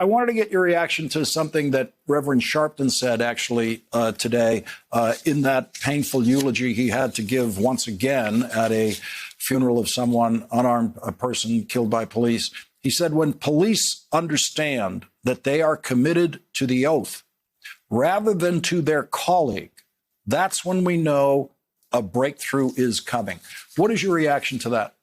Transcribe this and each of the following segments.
I wanted to get your reaction to something that Reverend Sharpton said actually today in that painful eulogy he had to give once again at a funeral of someone, unarmed, a person killed by police. He said, when police understand that they are committed to the oath rather than to their colleague, that's when we know a breakthrough is coming. What is your reaction to that?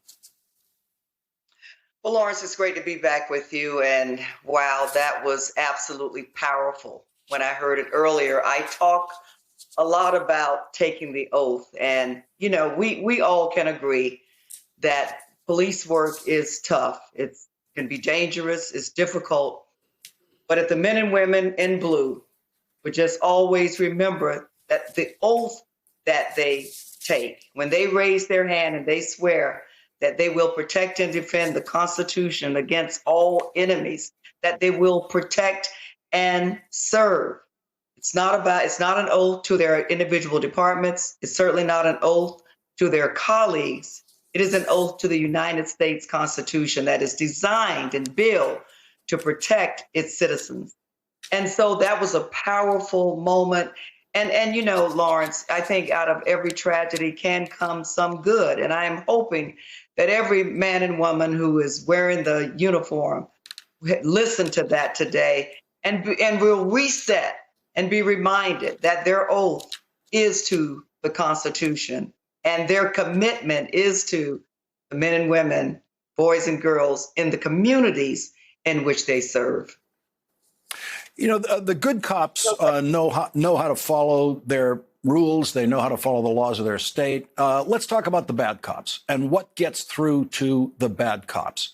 Well, Lawrence, it's great to be back with you. And wow, that was absolutely powerful. When I heard it earlier, I talk a lot about taking the oath. And, you know, we all can agree that police work is tough. It can be dangerous. It's difficult. But if the men and women in blue would just always remember that the oath that they take, when they raise their hand and they swear that they will protect and defend the Constitution against all enemies, that they will protect and serve. It's not an oath to their individual departments. It's certainly not an oath to their colleagues. It is an oath to the United States Constitution that is designed and built to protect its citizens. And so that was a powerful moment. And you know, Lawrence, I think out of every tragedy can come some good. And I am hoping that every man and woman who is wearing the uniform listen to that today and will reset and be reminded that their oath is to the Constitution and their commitment is to the men and women, boys and girls in the communities in which they serve. You know, the good cops know how to follow their rules. They know how to follow the laws of their state. Let's talk about the bad cops and what gets through to the bad cops.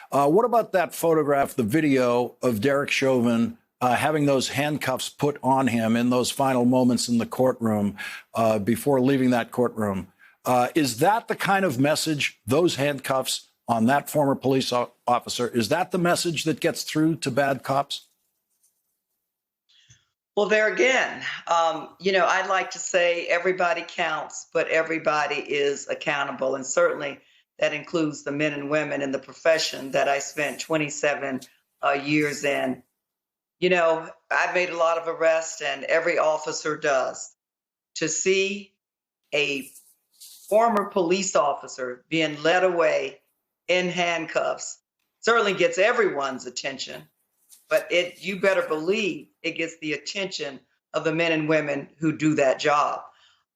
What about that photograph, the video of Derek Chauvin having those handcuffs put on him in those final moments in the courtroom before leaving that courtroom? Is that the kind of message, those handcuffs on that former police officer, is that the message that gets through to bad cops? Well, there again, you know, I'd like to say everybody counts, but everybody is accountable. And certainly that includes the men and women in the profession that I spent 27 years in. You know, I've made a lot of arrests, and every officer does. To see a former police officer being led away in handcuffs certainly gets everyone's attention. But you better believe it gets the attention of the men and women who do that job.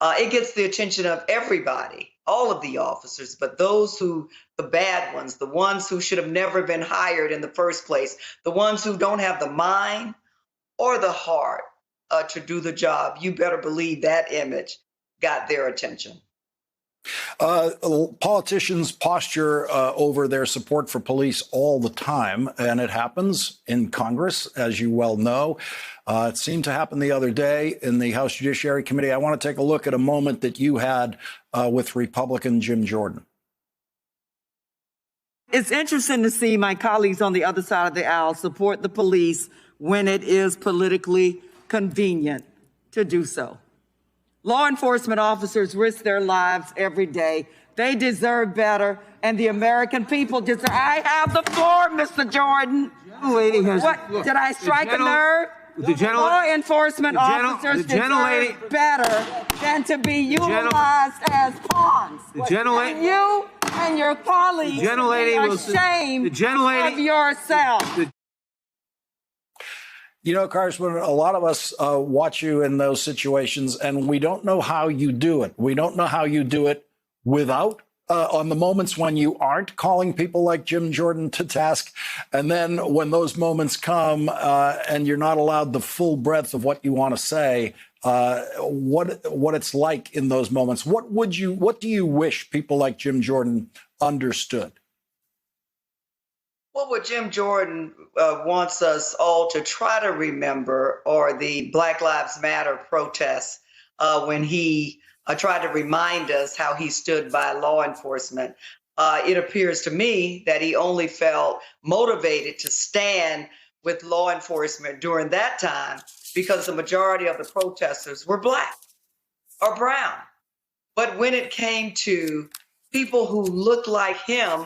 It gets the attention of everybody, all of the officers, but the bad ones, the ones who should have never been hired in the first place, the ones who don't have the mind or the heart to do the job, you better believe that image got their attention. Politicians posture over their support for police all the time, and it happens in Congress, as you well know. It seemed to happen the other day in the House Judiciary Committee. I want to take a look at a moment that you had with Republican Jim Jordan. It's interesting to see my colleagues on the other side of the aisle support the police when it is politically convenient to do so. Law enforcement officers risk their lives every day. They deserve better, and the American people deserve. I have the floor, Mr. Jordan. What? Did I strike a nerve? Law enforcement officers deserve better than to be utilized as pawns. And you and your colleagues are ashamed of yourself. You know, Congressman, a lot of us watch you in those situations, and we don't know how you do it. We don't know how you do it without, on the moments when you aren't calling people like Jim Jordan to task. And then when those moments come and you're not allowed the full breadth of what you want to say, what it's like in those moments. What do you wish people like Jim Jordan understood? Well, what Jim Jordan wants us all to try to remember are the Black Lives Matter protests when he tried to remind us how he stood by law enforcement. It appears to me that he only felt motivated to stand with law enforcement during that time because the majority of the protesters were Black or brown. But when it came to people who looked like him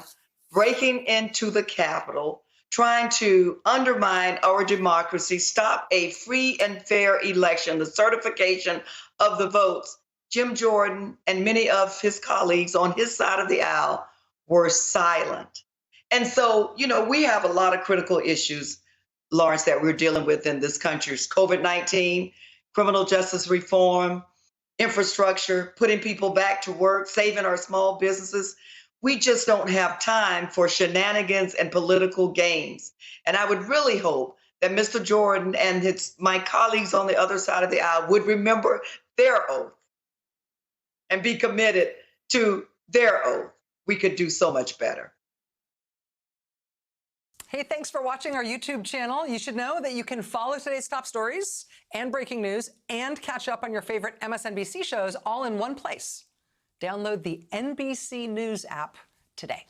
breaking into the Capitol, trying to undermine our democracy, stop a free and fair election, the certification of the votes, Jim Jordan and many of his colleagues on his side of the aisle were silent. And so, we have a lot of critical issues, Lawrence, that we're dealing with in this country. COVID-19, criminal justice reform, infrastructure, putting people back to work, saving our small businesses. We just don't have time for shenanigans and political games. And I would really hope that Mr. Jordan and my colleagues on the other side of the aisle would remember their oath and be committed to their oath. We could do so much better. Hey, thanks for watching our YouTube channel. You should know that you can follow today's top stories and breaking news and catch up on your favorite MSNBC shows all in one place. Download the NBC News app today.